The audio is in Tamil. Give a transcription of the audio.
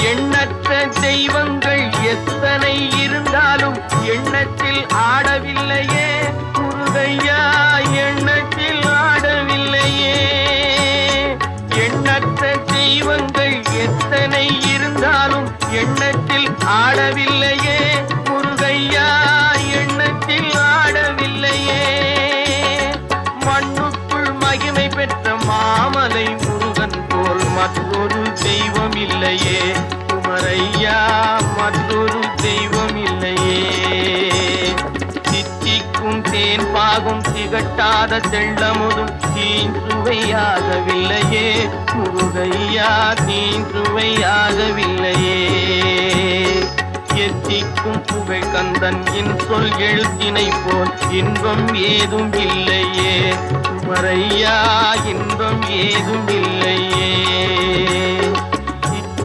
எண்ணற்ற தெய்வங்கள் எத்தனை இருந்தாலும் எண்ணத்தில் ஆடவில்லையே முருகையா, எண்ணத்தில் ஆடவில்லையே. எண்ணற்ற தெய்வங்கள் எத்தனை இருந்தாலும் எண்ணத்தில் ஆடவில்லையே முருகையா, எண்ணத்தில் ஆடவில்லையே. மண்ணுக்குள் மகிமை பெற்ற மாமலை முருகன் போல் மற்றொரு தெய்வம் இல்லையே குமரையா, மற்றொரு தெய்வம் இல்லையே. தித்திக்கும் தேன் பாகும் திகட்டாத தெள்ளமுதும் தீஞ்சுவையாகவில்லையே முருகையா, தீஞ்சுவையாகவில்லையே. எத்திக்கும் புகழ் கந்தன் என் சொல் எழுத்தினை போல் இன்பம் ஏதும் இல்லையே குமரையா, இன்பம் ஏதும் இல்லையே.